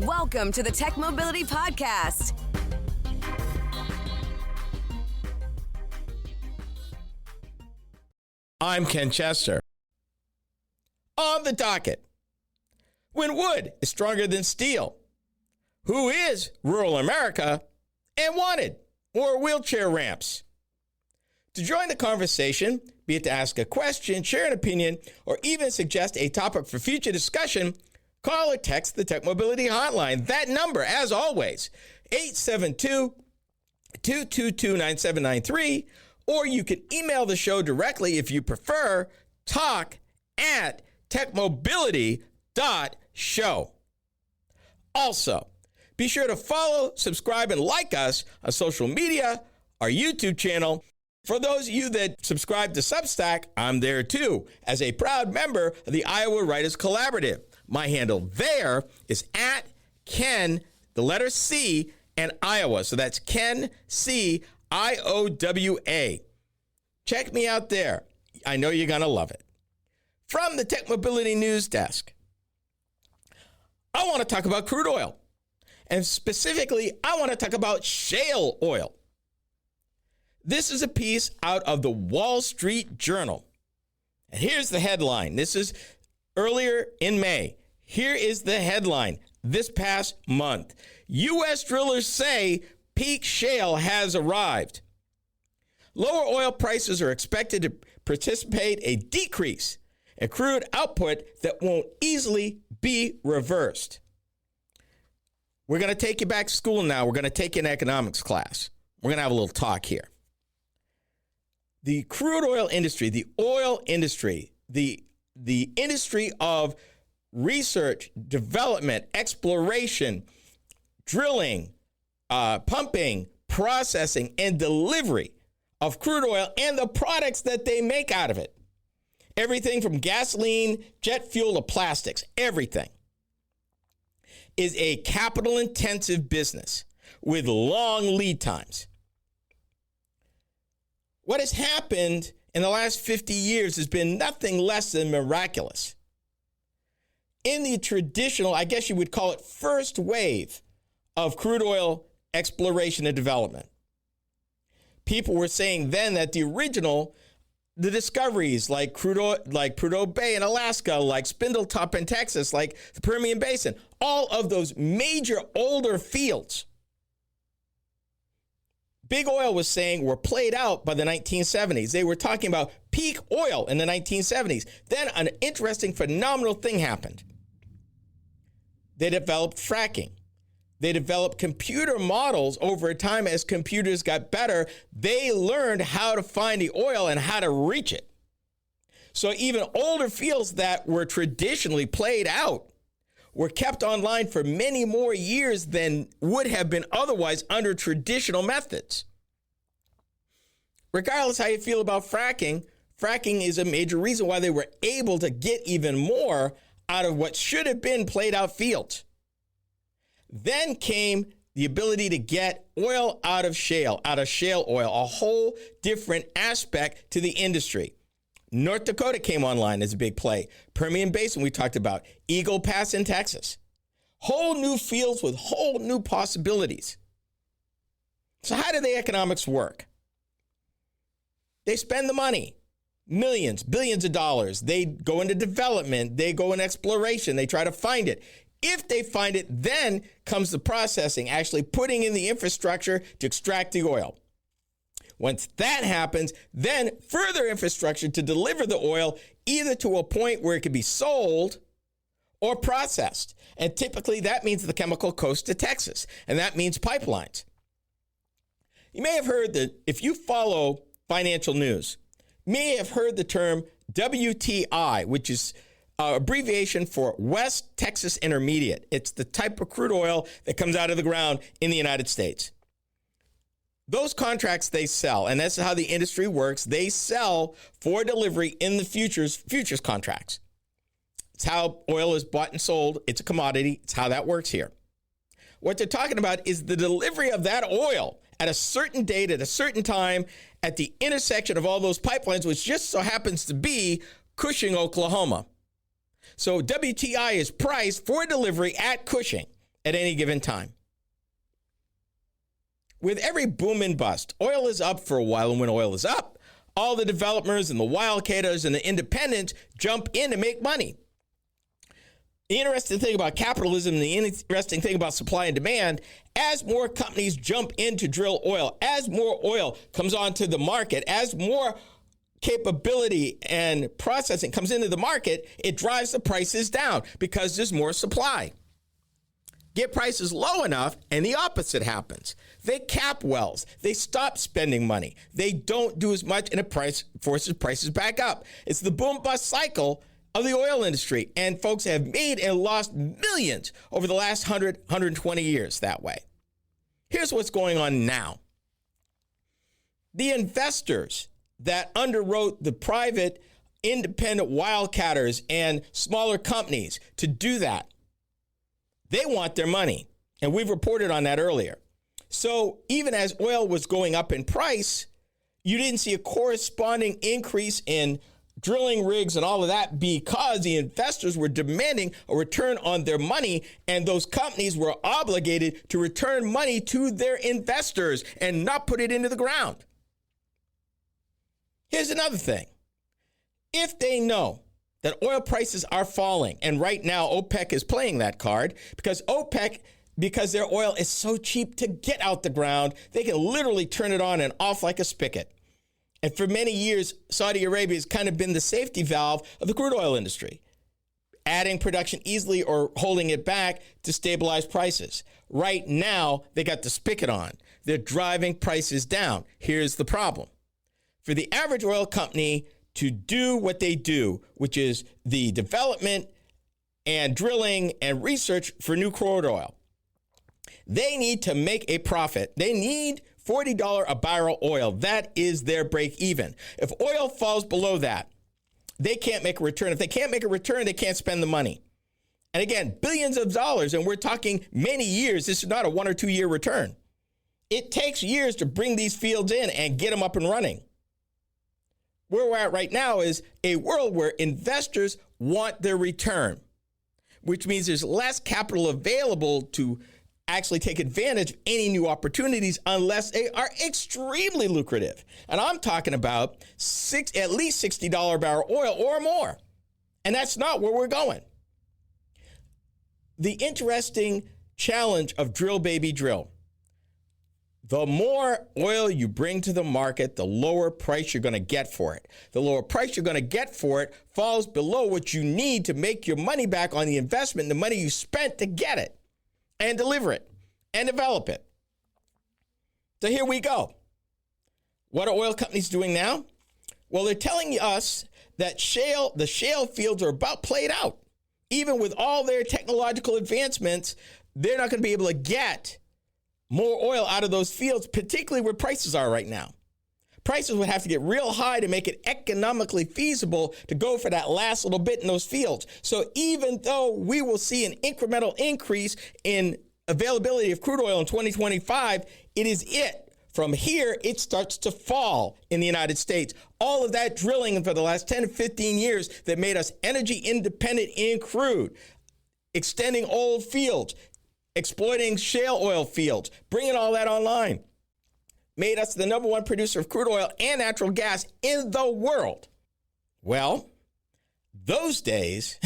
Welcome to the Tech Mobility Podcast. I'm Ken Chester. On the docket, when wood is stronger than steel, who is rural America and wanted more wheelchair ramps? To join the conversation, be it to ask a question, share an opinion, or even suggest a topic for future discussion, call or text the Tech Mobility Hotline. That number, as always, 872-222-9793, or you can email the show directly if you prefer, talk@techmobility.show. Also, be sure to follow, subscribe, and like us on social media, our YouTube channel. For those of you that subscribe to Substack, I'm there too, as a proud member of the Iowa Writers Collaborative. My handle there is @Ken, the letter C, and Iowa. So that's Ken C IOWA. Check me out there. I know you're going to love it. From the Tech Mobility News Desk, I want to talk about crude oil. And specifically, I want to talk about shale oil. This is a piece out of the Wall Street Journal. And here's the headline. This is earlier in May. Here is the headline this past month. U.S. drillers say peak shale has arrived. Lower oil prices are expected to precipitate a decrease in crude output that won't easily be reversed. We're going to take you back to school now. We're going to take you an economics class. We're going to have a little talk here. The crude oil industry, the oil industry, the industry of research, development, exploration, drilling, pumping, processing, and delivery of crude oil and the products that they make out of it. Everything from gasoline, jet fuel to plastics, everything is a capital-intensive business with long lead times. What has happened in the last 50 years has been nothing less than miraculous. In the traditional, I guess you would call it, first wave of crude oil exploration and development, people were saying then that the discoveries like Prudhoe Bay in Alaska, like Spindletop in Texas, like the Permian Basin, all of those major older fields, Big Oil was saying were played out by the 1970s. They were talking about peak oil in the 1970s. Then an interesting, phenomenal thing happened. They developed fracking. They developed computer models over time. As computers got better, they learned how to find the oil and how to reach it. So even older fields that were traditionally played out were kept online for many more years than would have been otherwise under traditional methods. Regardless how you feel about fracking, fracking is a major reason why they were able to get even more out of what should have been played out fields. Then came the ability to get oil out of shale oil, a whole different aspect to the industry. North Dakota came online as a big play. Permian Basin, we talked about. Eagle Pass in Texas. Whole new fields with whole new possibilities. So how do the economics work? They spend the money, millions, billions of dollars. They go into development. They go in exploration. They try to find it. If they find it, then comes the processing, actually putting in the infrastructure to extract the oil. Once that happens, then further infrastructure to deliver the oil either to a point where it can be sold or processed. And typically that means the chemical coast to Texas, and that means pipelines. You may have heard that if you follow financial news, you may have heard the term WTI, which is abbreviation for West Texas Intermediate. It's the type of crude oil that comes out of the ground in the United States. Those contracts they sell, and that's how the industry works. They sell for delivery in the futures contracts. It's how oil is bought and sold. It's a commodity. It's how that works here. What they're talking about is the delivery of that oil at a certain date, at a certain time, at the intersection of all those pipelines, which just so happens to be Cushing, Oklahoma. So WTI is priced for delivery at Cushing. at any given time. With every boom and bust, oil is up for a while, and when oil is up, all the developers and the wildcatters and the independents jump in to make money. The interesting thing about capitalism and the interesting thing about supply and demand, as more companies jump in to drill oil, as more oil comes onto the market, as more capability and processing comes into the market, it drives the prices down because there's more supply. Get prices low enough, and the opposite happens. They cap wells. They stop spending money. They don't do as much, and it forces prices back up. It's the boom-bust cycle of the oil industry, and folks have made and lost millions over the last 100, 120 years that way. Here's what's going on now. The investors that underwrote the private independent wildcatters and smaller companies to do that, they want their money, and we've reported on that earlier. So even as oil was going up in price, you didn't see a corresponding increase in drilling rigs and all of that because the investors were demanding a return on their money, and those companies were obligated to return money to their investors and not put it into the ground. Here's another thing. If they know that oil prices are falling, and right now OPEC is playing that card because their oil is so cheap to get out the ground, they can literally turn it on and off like a spigot. And for many years, Saudi Arabia has kind of been the safety valve of the crude oil industry, adding production easily or holding it back to stabilize prices. Right now, they got the spigot on. They're driving prices down. Here's the problem. For the average oil company to do what they do, which is the development and drilling and research for new crude oil, they need to make a profit. They need $40 a barrel oil. That is their break even. If oil falls below that, they can't make a return. If they can't make a return, they can't spend the money. And again, billions of dollars, and we're talking many years. This is not a 1 or 2 year return. It takes years to bring these fields in and get them up and running. Where we're at right now is a world where investors want their return, which means there's less capital available to actually take advantage of any new opportunities unless they are extremely lucrative. And I'm talking about at least $60 a barrel oil or more. And that's not where we're going. The interesting challenge of drill, baby, drill. The more oil you bring to the market, the lower price you're going to get for it. The lower price you're going to get for it falls below what you need to make your money back on the investment, the money you spent to get it and deliver it and develop it. So here we go. What are oil companies doing now? Well, they're telling us that the shale fields are about played out. Even with all their technological advancements, they're not going to be able to get more oil out of those fields, particularly where prices are right now. Prices would have to get real high to make it economically feasible to go for that last little bit in those fields. So even though we will see an incremental increase in availability of crude oil in 2025, it is it. From here, it starts to fall in the United States. All of that drilling for the last 10 to 15 years that made us energy independent in crude, extending old fields, exploiting shale oil fields, bringing all that online, made us the number one producer of crude oil and natural gas in the world. Well, those days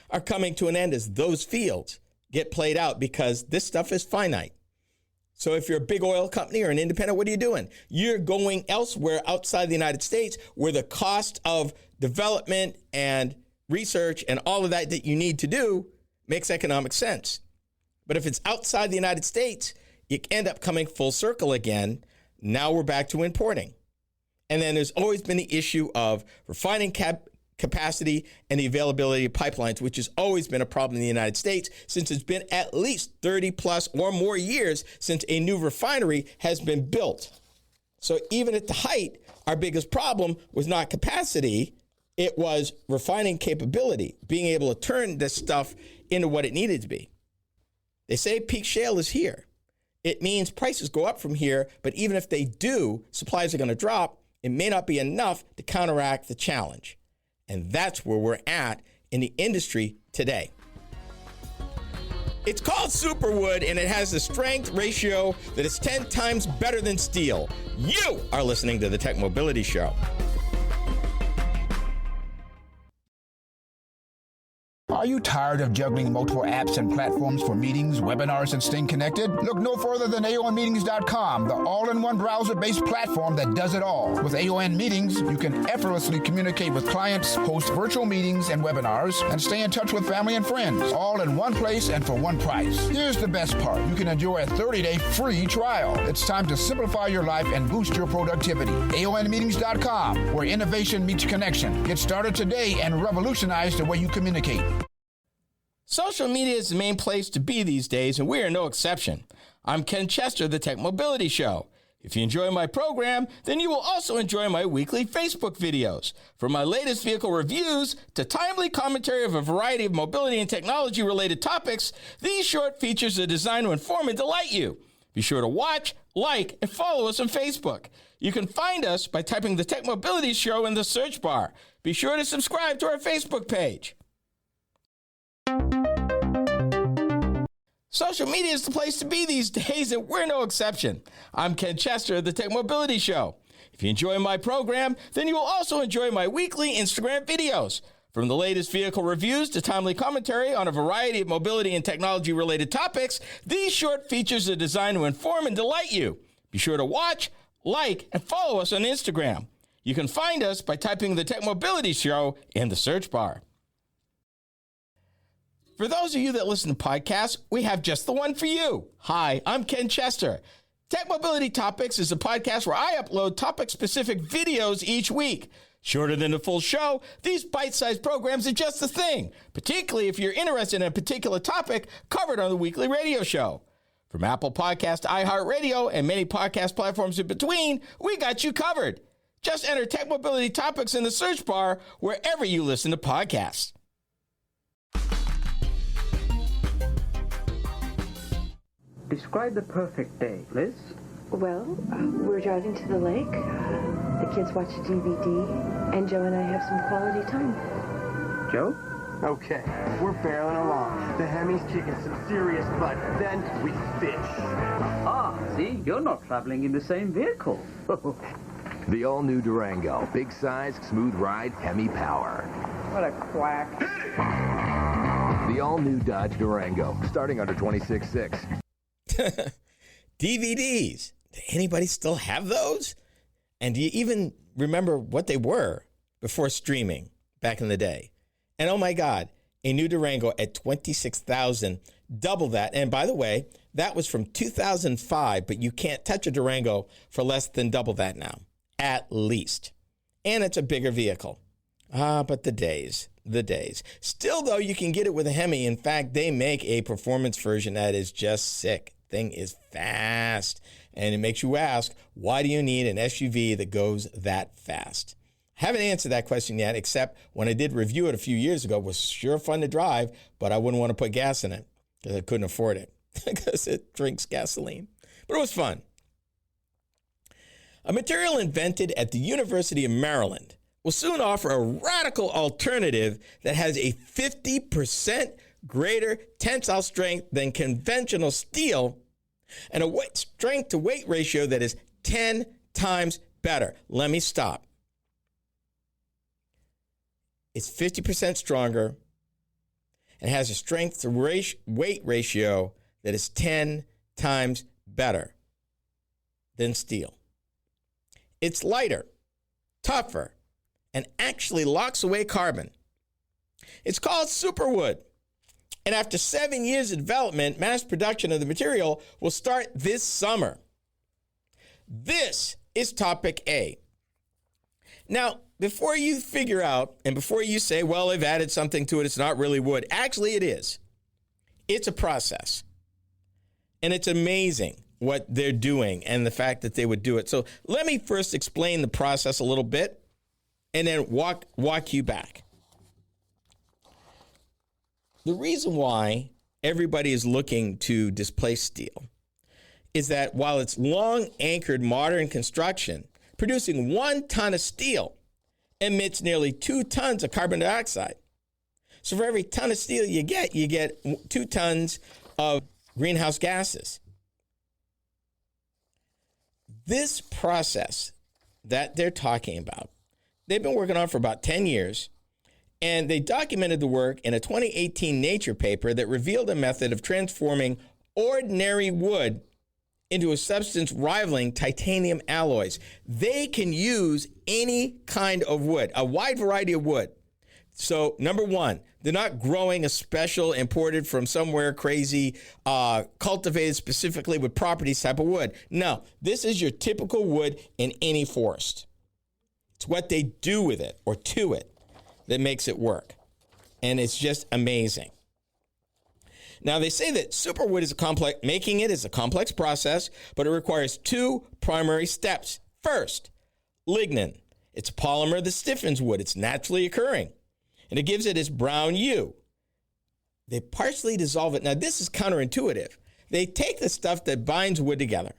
are coming to an end as those fields get played out because this stuff is finite. So if you're a big oil company or an independent, what are you doing? You're going elsewhere outside the United States where the cost of development and research and all of that you need to do makes economic sense. But if it's outside the United States, you end up coming full circle again. Now we're back to importing. And then there's always been the issue of refining capacity and the availability of pipelines, which has always been a problem in the United States since it's been at least 30 plus or more years since a new refinery has been built. So even at the height, our biggest problem was not capacity, it was refining capability, being able to turn this stuff into what it needed to be. They say peak shale is here. It means prices go up from here, but even if they do, supplies are going to drop. It may not be enough to counteract the challenge. And that's where we're at in the industry today. It's called superwood, and it has a strength ratio that is 10 times better than steel. You are listening to the Tech Mobility Show. Are you tired of juggling multiple apps and platforms for meetings, webinars, and staying connected? Look no further than AONmeetings.com, the all-in-one browser-based platform that does it all. With AON Meetings, you can effortlessly communicate with clients, host virtual meetings and webinars, and stay in touch with family and friends, all in one place and for one price. Here's the best part. You can enjoy a 30-day free trial. It's time to simplify your life and boost your productivity. AONmeetings.com, where innovation meets connection. Get started today and revolutionize the way you communicate. Social media is the main place to be these days, and we are no exception. I'm Ken Chester, the Tech Mobility Show. If you enjoy my program, then you will also enjoy my weekly Facebook videos. From my latest vehicle reviews to timely commentary of a variety of mobility and technology-related topics, these short features are designed to inform and delight you. Be sure to watch, like, and follow us on Facebook. You can find us by typing the Tech Mobility Show in the search bar. Be sure to subscribe to our Facebook page. Social media is the place to be these days, and we're no exception. I'm Ken Chester of the Tech Mobility Show. If you enjoy my program, then you will also enjoy my weekly Instagram videos. From the latest vehicle reviews to timely commentary on a variety of mobility and technology-related topics, these short features are designed to inform and delight you. Be sure to watch, like, and follow us on Instagram. You can find us by typing the Tech Mobility Show in the search bar. For those of you that listen to podcasts, we have just the one for you. Hi, I'm Ken Chester. Tech Mobility Topics is a podcast where I upload topic-specific videos each week. Shorter than the full show, these bite-sized programs are just the thing, particularly if you're interested in a particular topic covered on the weekly radio show. From Apple Podcasts to iHeartRadio and many podcast platforms in between, we got you covered. Just enter Tech Mobility Topics in the search bar wherever you listen to podcasts. Describe the perfect day, Liz. Well, we're driving to the lake. The kids watch a DVD, and Joe and I have some quality time. Joe? Okay, we're barreling along. The Hemi's kicking some serious butt. Then we fish. Ah, see, you're not traveling in the same vehicle. The all-new Durango. Big size, smooth ride, Hemi power. What a quack. The all-new Dodge Durango, starting under $26,600. DVDs. Does anybody still have those? And do you even remember what they were before streaming back in the day? And oh my God, a new Durango at $26,000, double that. And by the way, that was from 2005, but you can't touch a Durango for less than double that now, at least. And it's a bigger vehicle. But the days. Still, though, you can get it with a Hemi. In fact, they make a performance version that is just sick. Thing is fast. And it makes you ask, why do you need an SUV that goes that fast? I haven't answered that question yet, except when I did review it a few years ago. It was sure fun to drive, but I wouldn't want to put gas in it because I couldn't afford it because it drinks gasoline. But it was fun. A material invented at the University of Maryland will soon offer a radical alternative that has a 50% greater tensile strength than conventional steel and a strength-to-weight ratio that is 10 times better. Let me stop. It's 50% stronger and has a strength-to-weight ratio that is 10 times better than steel. It's lighter, tougher, and actually locks away carbon. It's called superwood. And after 7 years of development, mass production of the material will start this summer. This is topic A. Now, before you figure out, and before you say, well, they've added something to it, it's not really wood. Actually, it is. It's a process. And it's amazing what they're doing and the fact that they would do it. So let me first explain the process a little bit and then walk you back. The reason why everybody is looking to displace steel is that while it's long anchored modern construction, producing 1 ton of steel emits nearly 2 tons of carbon dioxide. So for every ton of steel you get 2 tons of greenhouse gases. This process that they're talking about, they've been working on for about 10 years, and they documented the work in a 2018 Nature paper that revealed a method of transforming ordinary wood into a substance rivaling titanium alloys. They can use any kind of wood, a wide variety of wood. So, number one, they're not growing a special imported from somewhere crazy, cultivated specifically with properties type of wood. No, this is your typical wood in any forest. It's what they do with it or to it that makes it work. And it's just amazing. Now, they say that superwood is making it is a complex process, but it requires two primary steps. First, lignin. It's a polymer that stiffens wood. It's naturally occurring, and it gives it its brown hue. They partially dissolve it. Now, this is counterintuitive. They take the stuff that binds wood together,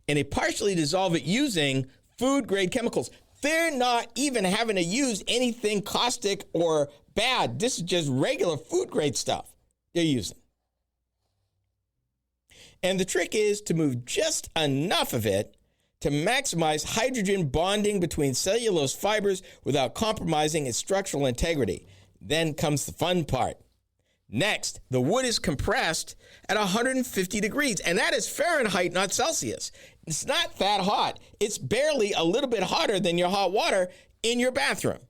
and they partially dissolve it using food-grade chemicals. They're not even having to use anything caustic or bad. This is just regular food-grade stuff they're using. And the trick is to move just enough of it to maximize hydrogen bonding between cellulose fibers without compromising its structural integrity. Then comes the fun part. Next, the wood is compressed at 150 degrees, and that is Fahrenheit, not Celsius. It's not that hot. It's barely a little bit hotter than your hot water in your bathroom.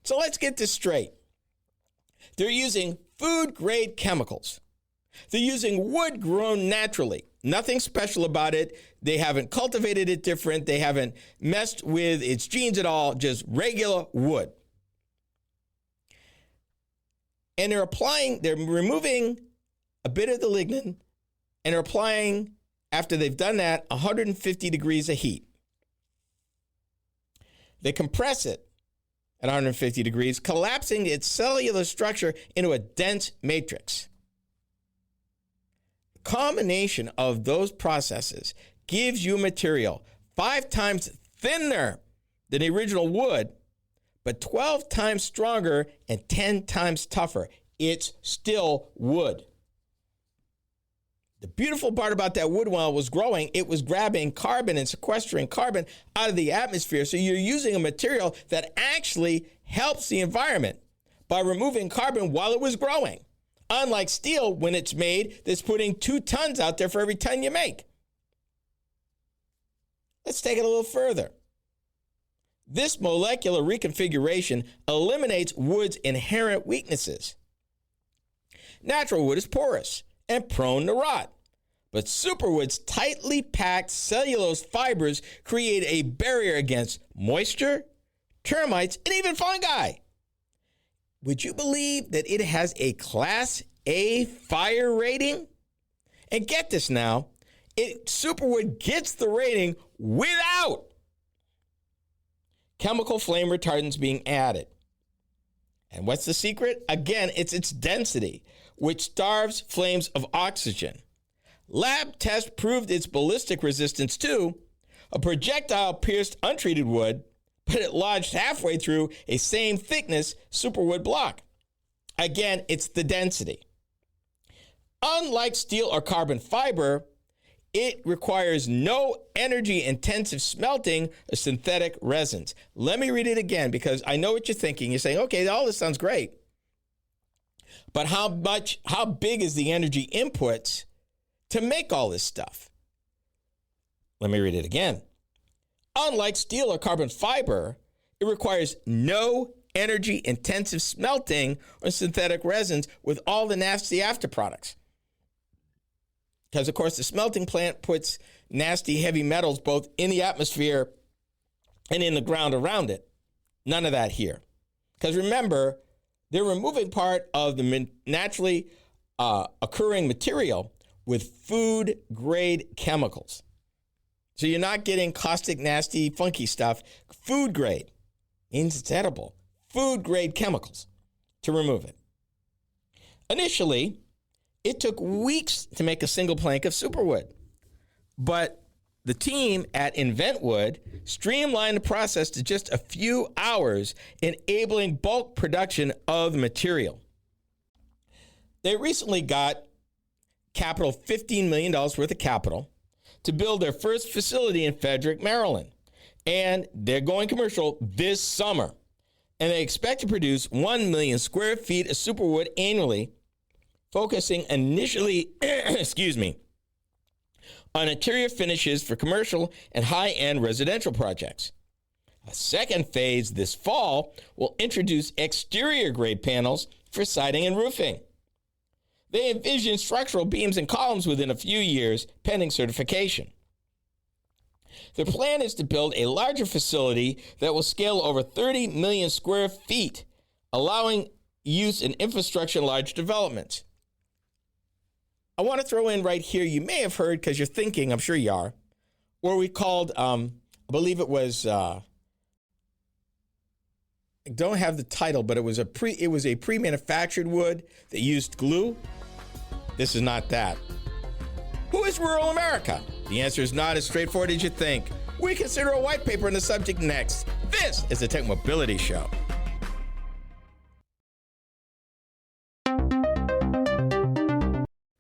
So let's get this straight. They're using food-grade chemicals. They're using wood grown naturally. Nothing special about it. They haven't cultivated it different. They haven't messed with its genes at all. Just regular wood. And they're removing a bit of the lignin, and they're applying, after they've done that, 150 degrees of heat. They compress it at 150 degrees, collapsing its cellular structure into a dense matrix. The combination of those processes gives you material 5 times thinner than the original wood, but 12 times stronger and 10 times tougher. It's still wood. The beautiful part about that wood while it was growing, it was grabbing carbon and sequestering carbon out of the atmosphere. So you're using a material that actually helps the environment by removing carbon while it was growing. Unlike steel, when it's made, that's putting 2 tons out there for every ton you make. Let's take it a little further. This molecular reconfiguration eliminates wood's inherent weaknesses. Natural wood is porous and prone to rot, but superwood's tightly packed cellulose fibers create a barrier against moisture, termites, and even fungi. Would you believe that it has a Class A fire rating? And get this now, superwood gets the rating without chemical flame retardants being added. And what's the secret? Again, it's its density, which starves flames of oxygen. Lab tests proved its ballistic resistance too. A projectile pierced untreated wood, but it lodged halfway through a same thickness superwood block. Again, it's the density. Unlike steel or carbon fiber, it requires no energy-intensive smelting of synthetic resins. Let me read it again because I know what you're thinking. You're saying, okay, all this sounds great. But how big is the energy inputs to make all this stuff? Let me read it again. Unlike steel or carbon fiber, it requires no energy-intensive smelting or synthetic resins with all the nasty after products. Because, of course, the smelting plant puts nasty heavy metals both in the atmosphere and in the ground around it. None of that here. Because remember, they're removing part of the naturally occurring material with food-grade chemicals. So you're not getting caustic, nasty, funky stuff. Food-grade, it's edible. Food-grade chemicals to remove it. Initially, it took weeks to make a single plank of superwood. But the team at InventWood streamlined the process to just a few hours, enabling bulk production of the material. They recently got capital, $15 million worth of capital, to build their first facility in Frederick, Maryland. And they're going commercial this summer. And they expect to produce 1 million square feet of superwood annually, focusing initially, on interior finishes for commercial and high-end residential projects. A second phase this fall will introduce exterior-grade panels for siding and roofing. They envision structural beams and columns within a few years, pending certification. Their plan is to build a larger facility that will scale over 30 million square feet, allowing use in infrastructure and large developments. I want to throw in right here, you may have heard, because you're thinking, I'm sure you are, where we called, I believe it was, I don't have the title, but it was a pre-manufactured wood that used glue. This is not that. Who is rural America? The answer is not as straightforward as you think. We consider a white paper on the subject next. This is the Tech Mobility Show.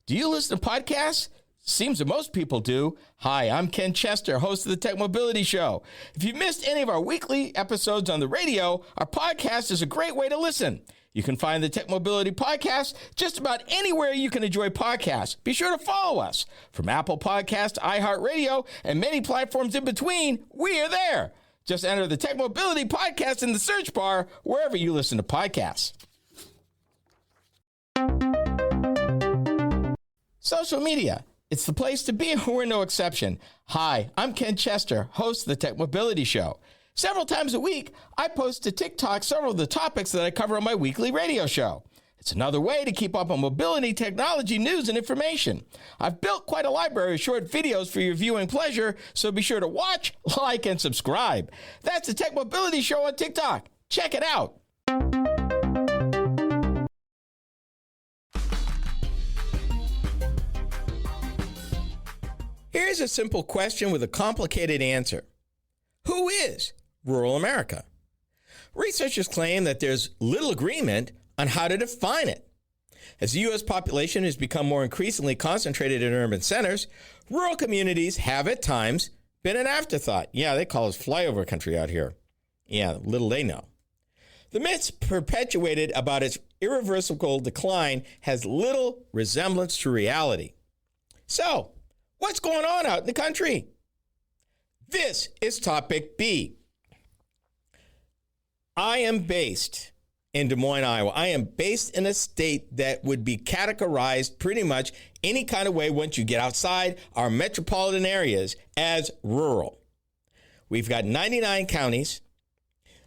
Do you listen to podcasts? Seems that most people do. Hi, I'm Ken Chester, host of the Tech Mobility Show. If you missed any of our weekly episodes on the radio, our podcast is a great way to listen. You can find the Tech Mobility Podcast just about anywhere you can enjoy podcasts. Be sure to follow us. From Apple Podcasts to iHeartRadio and many platforms in between, we are there. Just enter the Tech Mobility Podcast in the search bar wherever you listen to podcasts. Social media. It's the place to be, and we're no exception. Hi, I'm Ken Chester, host of the Tech Mobility Show. Several times a week, I post to TikTok several of the topics that I cover on my weekly radio show. It's another way to keep up on mobility, technology, news, and information. I've built quite a library of short videos for your viewing pleasure, so be sure to watch, like, and subscribe. That's the Tech Mobility Show on TikTok. Check it out. Here's a simple question with a complicated answer. Who is rural America? Researchers claim that there's little agreement on how to define it. As the U.S. population has become more increasingly concentrated in urban centers, rural communities have at times been an afterthought. Yeah, they call us flyover country out here. Yeah, little they know. The myths perpetuated about its irreversible decline has little resemblance to reality. So, what's going on out in the country? This is topic B. I am based in Des Moines, Iowa. I am based in a state that would be categorized pretty much any kind of way once you get outside our metropolitan areas as rural. We've got 99 counties.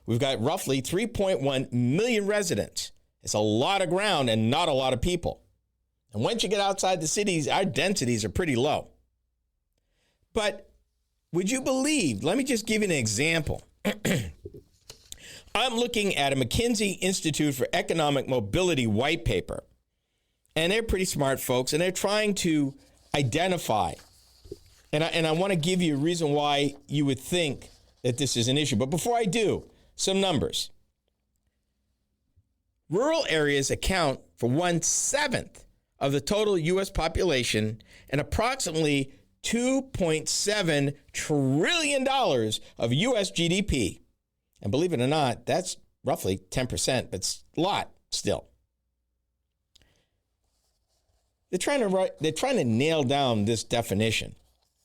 We've got roughly 3.1 million residents. It's a lot of ground and not a lot of people. And once you get outside the cities, our densities are pretty low. But would you believe, let me just give you an example. I'm looking at a McKinsey Institute for Economic Mobility white paper. And they're pretty smart folks, and they're trying to identify. And I want to give you a reason why you would think that this is an issue. But before I do, some numbers. Rural areas account for 1/7 of the total U.S. population and approximately $2.7 trillion of U.S. GDP. And believe it or not, that's roughly 10%, but it's a lot still. They're trying to nail down this definition,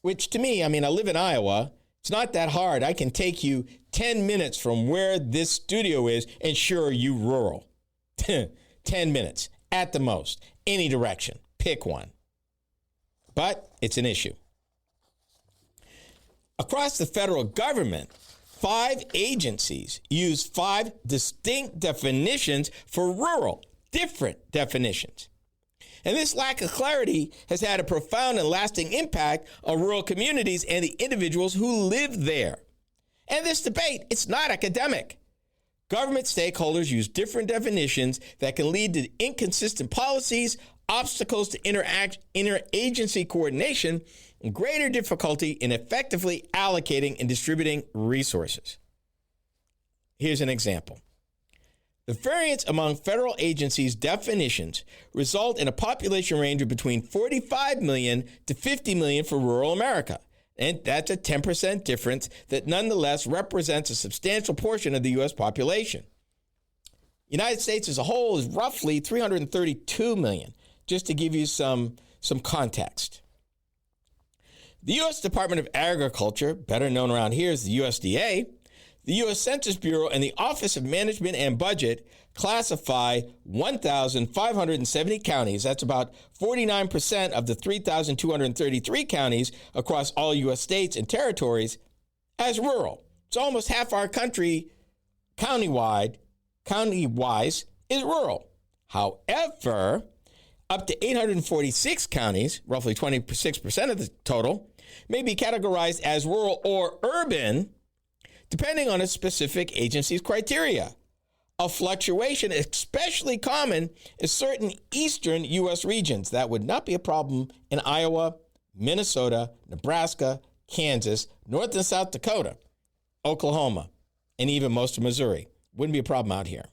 which to me, I mean, I live in Iowa. It's not that hard. I can take you 10 minutes from where this studio is and sure you rural. 10 minutes at the most, any direction. Pick one. But it's an issue. Across the federal government, 5 agencies use 5 distinct definitions for rural, different definitions. And this lack of clarity has had a profound and lasting impact on rural communities and the individuals who live there. And this debate, it's not academic. Government stakeholders use different definitions that can lead to inconsistent policies, obstacles to interagency coordination, and greater difficulty in effectively allocating and distributing resources. Here's an example. The variance among federal agencies' definitions result in a population range of between 45 million to 50 million for rural America. And that's a 10% difference that nonetheless represents a substantial portion of the U.S. population. United States as a whole is roughly 332 million, just to give you some context. The U.S. Department of Agriculture, better known around here as the USDA, the U.S. Census Bureau, and the Office of Management and Budget classify 1,570 counties, that's about 49% of the 3,233 counties across all U.S. states and territories, as rural. So almost half our country, county-wise, is rural. However, up to 846 counties, roughly 26% of the total, may be categorized as rural or urban, depending on a specific agency's criteria. A fluctuation especially common in certain eastern U.S. regions. That would not be a problem in Iowa, Minnesota, Nebraska, Kansas, North and South Dakota, Oklahoma, and even most of Missouri. Wouldn't be a problem out here.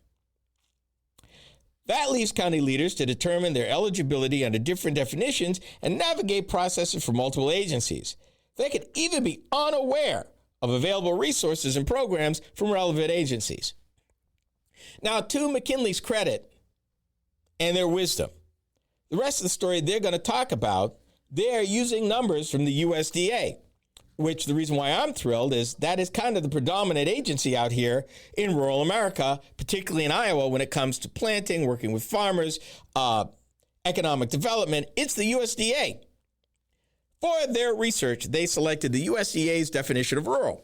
That leaves county leaders to determine their eligibility under different definitions and navigate processes for multiple agencies. They could even be unaware of available resources and programs from relevant agencies. Now, to McKinley's credit and their wisdom, the rest of the story they're going to talk about, they're using numbers from the USDA, which the reason why I'm thrilled is that is kind of the predominant agency out here in rural America, particularly in Iowa, when it comes to planting, working with farmers, economic development. It's the USDA. For their research, they selected the USDA's definition of rural.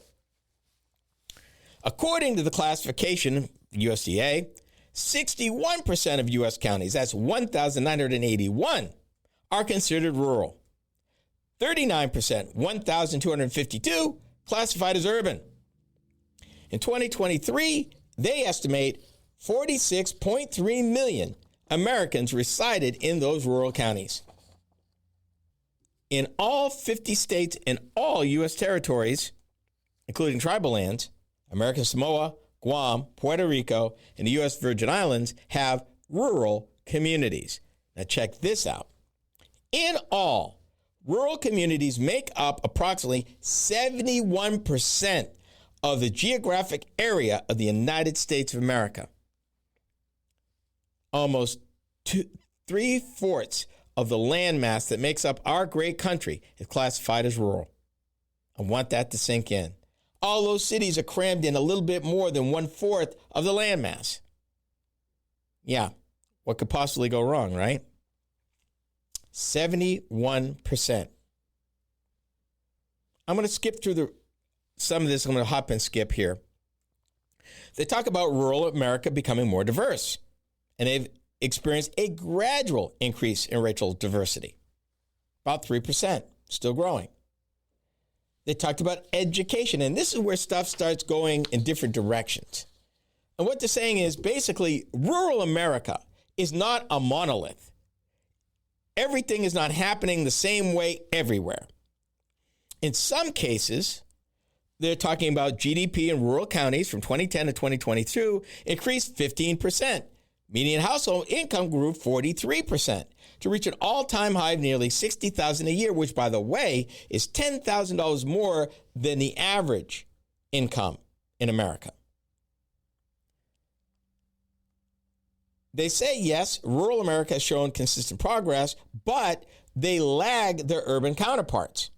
According to the classification, USDA, 61% of U.S. counties, that's 1,981, are considered rural. 39%, 1,252, classified as urban. In 2023, they estimate 46.3 million Americans resided in those rural counties. In all 50 states and all U.S. territories, including tribal lands, American Samoa, Guam, Puerto Rico, and the U.S. Virgin Islands have rural communities. Now check this out. In all, rural communities make up approximately 71% of the geographic area of the United States of America. Almost 3/4 of the landmass that makes up our great country is classified as rural. I want that to sink in. All those cities are crammed in a little bit more than 1/4 of the landmass. Yeah, what could possibly go wrong, right? 71%. I'm going to skip through some of this. I'm going to hop and skip here. They talk about rural America becoming more diverse, and they've experienced a gradual increase in racial diversity, about 3%, still growing. They talked about education, and this is where stuff starts going in different directions. And what they're saying is basically rural America is not a monolith. Everything is not happening the same way everywhere. In some cases, they're talking about GDP in rural counties from 2010 to 2022 increased 15%. Median household income grew 43% to reach an all-time high of nearly $60,000 a year, which, by the way, is $10,000 more than the average income in America. They say, yes, rural America has shown consistent progress, but they lag their urban counterparts.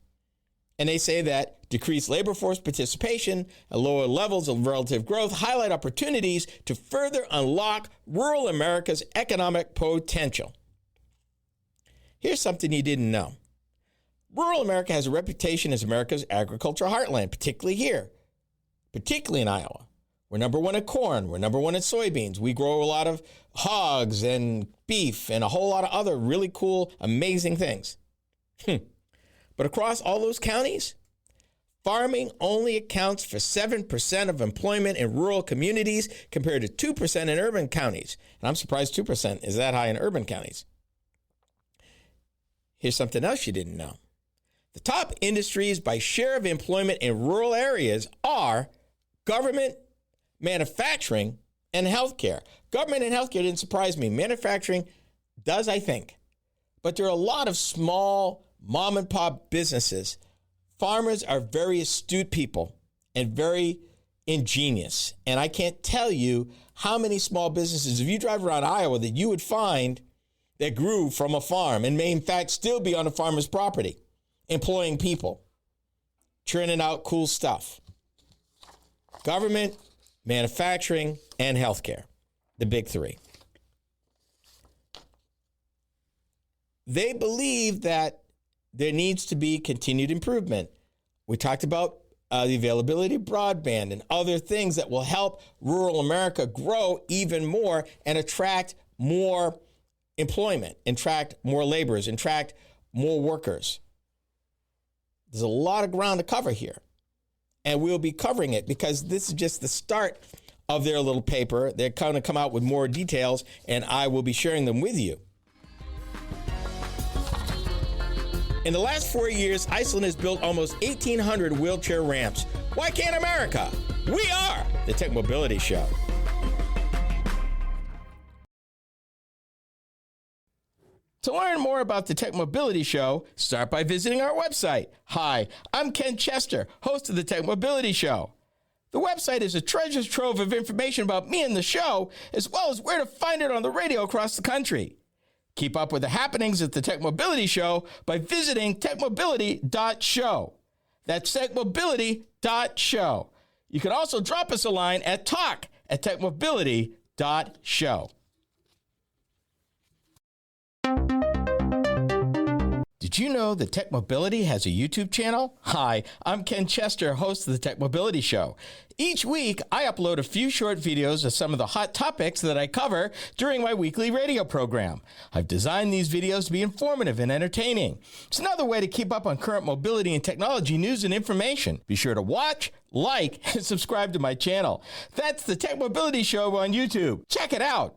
And they say that decreased labor force participation and lower levels of relative growth highlight opportunities to further unlock rural America's economic potential. Here's something you didn't know. Rural America has a reputation as America's agricultural heartland, particularly here, particularly in Iowa. We're number one in corn. We're number one in soybeans. We grow a lot of hogs and beef and a whole lot of other really cool, amazing things. But across all those counties, farming only accounts for 7% of employment in rural communities compared to 2% in urban counties. And I'm surprised 2% is that high in urban counties. Here's something else you didn't know. The top industries by share of employment in rural areas are government, manufacturing, and healthcare. Government and healthcare didn't surprise me. Manufacturing does, I think. But there are a lot of small mom and pop businesses. Farmers are very astute people and very ingenious. And I can't tell you how many small businesses, if you drive around Iowa, that you would find that grew from a farm and may in fact still be on a farmer's property, employing people, churning out cool stuff. Government, manufacturing, and healthcare, the big three. They believe that there needs to be continued improvement. We talked about the availability of broadband and other things that will help rural America grow even more and attract more employment, attract more laborers, attract more workers. There's a lot of ground to cover here, and we'll be covering it because this is just the start of their little paper. They're going to come out with more details, and I will be sharing them with you. In the last 4 years, Iceland has built almost 1,800 wheelchair ramps. Why can't America? We are the Tech Mobility Show. To learn more about the Tech Mobility Show, start by visiting our website. Hi, I'm Ken Chester, host of the Tech Mobility Show. The website is a treasure trove of information about me and the show, as well as where to find it on the radio across the country. Keep up with the happenings at the Tech Mobility Show by visiting techmobility.show. That's techmobility.show. You can also drop us a line at talk@techmobility.show. Did you know that Tech Mobility has a YouTube channel? Hi, I'm Ken Chester, host of the Tech Mobility Show. Each week, I upload a few short videos of some of the hot topics that I cover during my weekly radio program. I've designed these videos to be informative and entertaining. It's another way to keep up on current mobility and technology news and information. Be sure to watch, like, and subscribe to my channel. That's the Tech Mobility Show on YouTube. Check it out.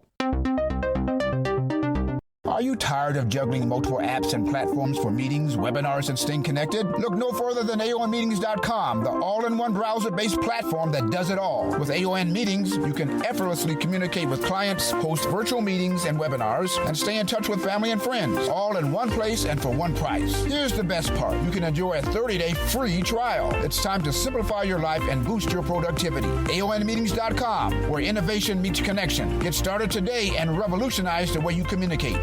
Are you tired of juggling multiple apps and platforms for meetings, webinars, and staying connected? Look no further than AONmeetings.com, the all-in-one browser-based platform that does it all. With AON Meetings, you can effortlessly communicate with clients, host virtual meetings and webinars, and stay in touch with family and friends, all in one place and for one price. Here's the best part. You can enjoy a 30-day free trial. It's time to simplify your life and boost your productivity. AONmeetings.com, where innovation meets connection. Get started today and revolutionize the way you communicate.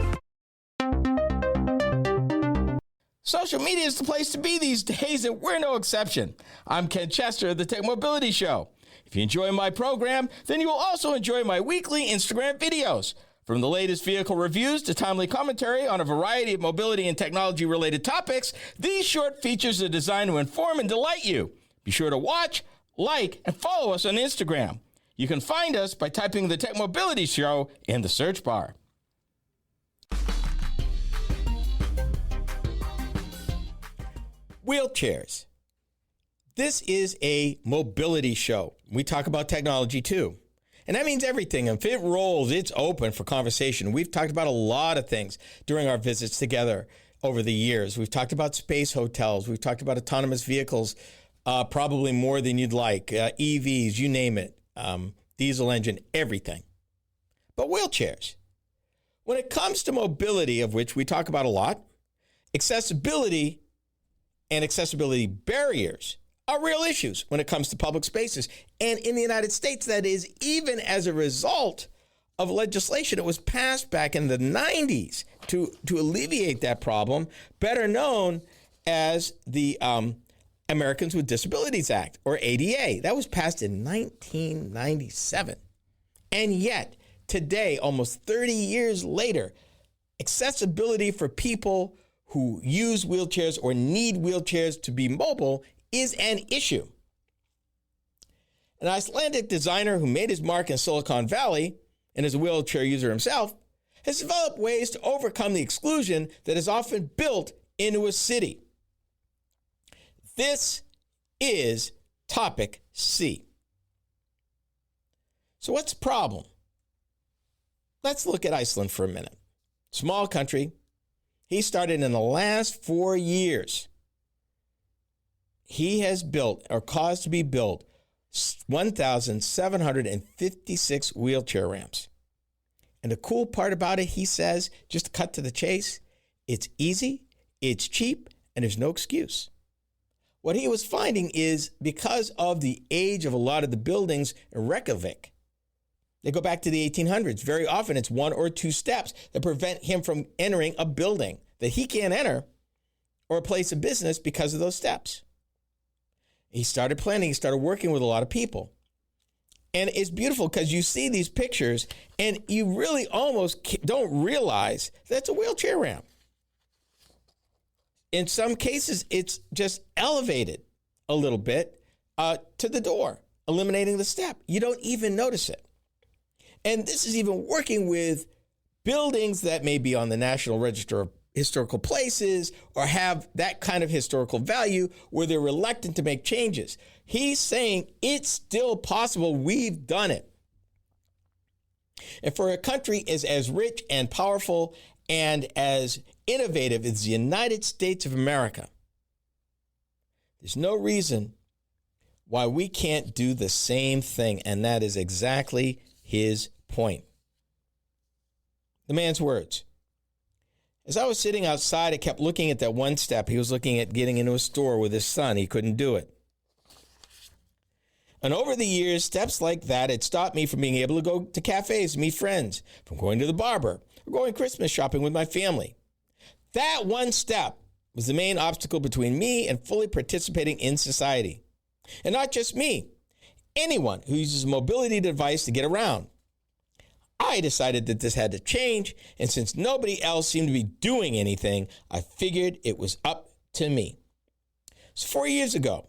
Social media is the place to be these days, and we're no exception. I'm Ken Chester of the Tech Mobility Show. If you enjoy my program, then you will also enjoy my weekly Instagram videos. From the latest vehicle reviews to timely commentary on a variety of mobility and technology-related topics, these short features are designed to inform and delight you. Be sure to watch, like, and follow us on Instagram. You can find us by typing the Tech Mobility Show in the search bar. Wheelchairs. This is a mobility show. We talk about technology too. And that means everything. If it rolls, it's open for conversation. We've talked about a lot of things during our visits together over the years. We've talked about space hotels. We've talked about autonomous vehicles, probably more than you'd like. EVs, you name it. Diesel engine, everything. But wheelchairs. When it comes to mobility, of which we talk about a lot, accessibility and accessibility barriers are real issues when it comes to public spaces. And in the United States, that is even as a result of legislation that was passed back in the 90s to alleviate that problem, better known as the Americans with Disabilities Act, or ADA. That was passed in 1997. And yet, today, almost 30 years later, accessibility for people who use wheelchairs or need wheelchairs to be mobile is an issue. An Icelandic designer who made his mark in Silicon Valley and is a wheelchair user himself has developed ways to overcome the exclusion that is often built into a city. This is topic C. So what's the problem? Let's look at Iceland for a minute. Small country. He started in the last 4 years. He has built, or caused to be built, 1,756 wheelchair ramps. And the cool part about it, he says, just to cut to the chase, it's easy, it's cheap, and there's no excuse. What he was finding is because of the age of a lot of the buildings in Reykjavik, they go back to the 1800s. Very often it's 1 or 2 steps that prevent him from entering a building that he can't enter or a place of business because of those steps. He started planning, he started working with a lot of people. And it's beautiful because you see these pictures and you really almost don't realize that's a wheelchair ramp. In some cases, it's just elevated a little bit to the door, eliminating the step. You don't even notice it. And this is even working with buildings that may be on the National Register of Historical Places or have that kind of historical value where they're reluctant to make changes. He's saying it's still possible. We've done it. And for a country as rich and powerful and as innovative as the United States of America, there's no reason why we can't do the same thing. And that is exactly his point. The man's words. As I was sitting outside, I kept looking at that one step. He was looking at getting into a store with his son. He couldn't do it. And over the years, steps like that had stopped me from being able to go to cafes, meet friends, from going to the barber, or going Christmas shopping with my family. That one step was the main obstacle between me and fully participating in society. And not just me, anyone who uses a mobility device to get around. I decided that this had to change, and since nobody else seemed to be doing anything, I figured it was up to me. So 4 years ago,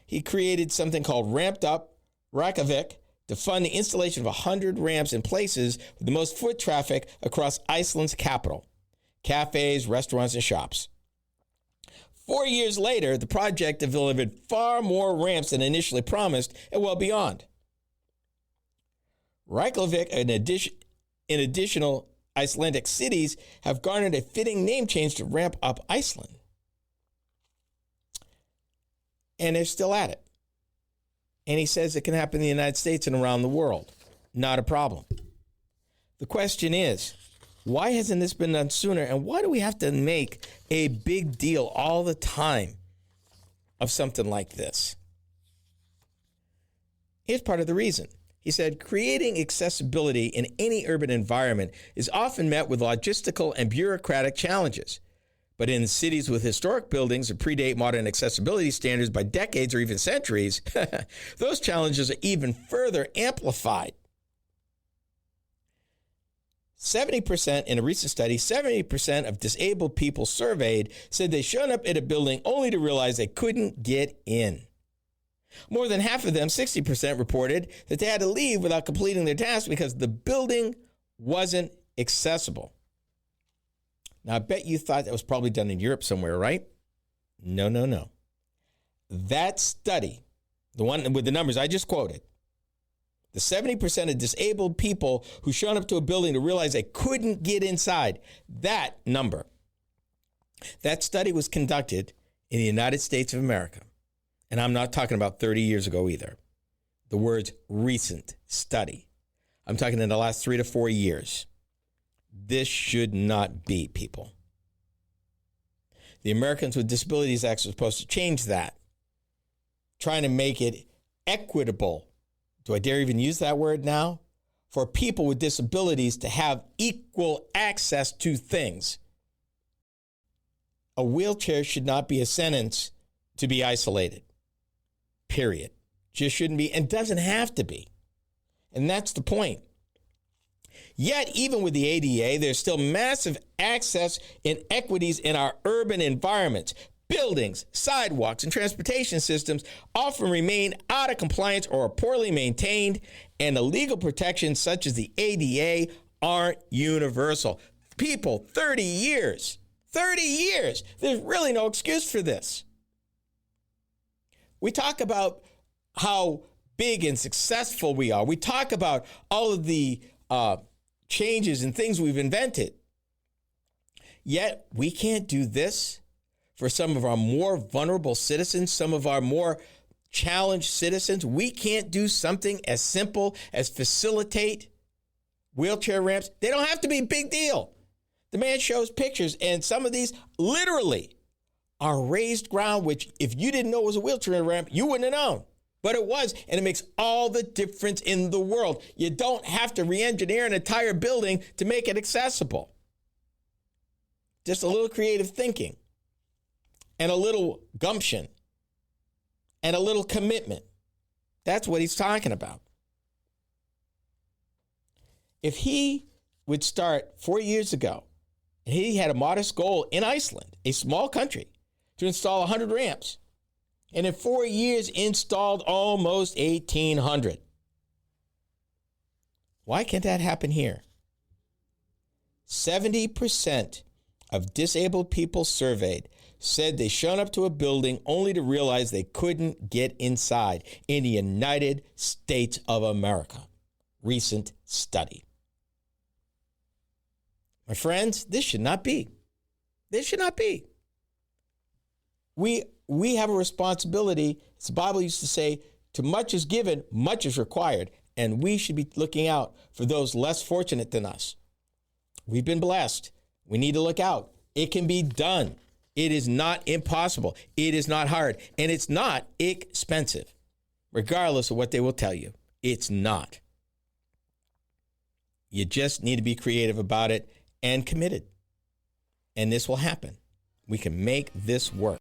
he created something called Ramped Up Reykjavik to fund the installation of 100 ramps in places with the most foot traffic across Iceland's capital, cafes, restaurants, and shops. 4 years later, the project delivered far more ramps than initially promised and well beyond. Reykjavik and additional Icelandic cities have garnered a fitting name change to Ramp Up Iceland. And they're still at it. And he says it can happen in the United States and around the world. Not a problem. The question is, why hasn't this been done sooner? And why do we have to make a big deal all the time of something like this? Here's part of the reason. He said, creating accessibility in any urban environment is often met with logistical and bureaucratic challenges. But in cities with historic buildings that predate modern accessibility standards by decades or even centuries, those challenges are even further amplified. 70% in a recent study, 70% of disabled people surveyed said they showed up at a building only to realize they couldn't get in. More than half of them, 60%, reported that they had to leave without completing their task because the building wasn't accessible. Now, I bet you thought that was probably done in Europe somewhere, right? No. That study, the one with the numbers I just quoted, the 70% of disabled people who showed up to a building to realize they couldn't get inside, that number, that study was conducted in the United States of America. And I'm not talking about 30 years ago either. The word's recent study. I'm talking in the last 3 to 4 years. This should not be, people. The Americans with Disabilities Act are supposed to change that, trying to make it equitable. Do I dare even use that word now? For people with disabilities to have equal access to things. A wheelchair should not be a sentence to be isolated. Period. Just shouldn't be and doesn't have to be. And that's the point. Yet, even with the ADA, there's still massive access inequities in our urban environments. Buildings, sidewalks, and transportation systems often remain out of compliance or are poorly maintained, and the legal protections such as the ADA aren't universal. People, 30 years, there's really no excuse for this. We talk about how big and successful we are. We talk about all of the changes and things we've invented. Yet we can't do this for some of our more vulnerable citizens, some of our more challenged citizens. We can't do something as simple as facilitate wheelchair ramps. They don't have to be a big deal. The man shows pictures, and some of these literally are raised ground, which if you didn't know it was a wheelchair ramp, you wouldn't have known. But it was, and it makes all the difference in the world. You don't have to re-engineer an entire building to make it accessible. Just a little creative thinking and a little gumption and a little commitment. That's what he's talking about. If he would start 4 years ago, and he had a modest goal in Iceland, a small country, to install 100 ramps, and in 4 years installed almost 1,800. Why can't that happen here? 70% of disabled people surveyed said they showed up to a building only to realize they couldn't get inside in the United States of America. Recent study. My friends, this should not be. This should not be. We have a responsibility. As the Bible used to say, to much is given, much is required. And we should be looking out for those less fortunate than us. We've been blessed. We need to look out. It can be done. It is not impossible. It is not hard. And it's not expensive, regardless of what they will tell you. It's not. You just need to be creative about it and committed. And this will happen. We can make this work.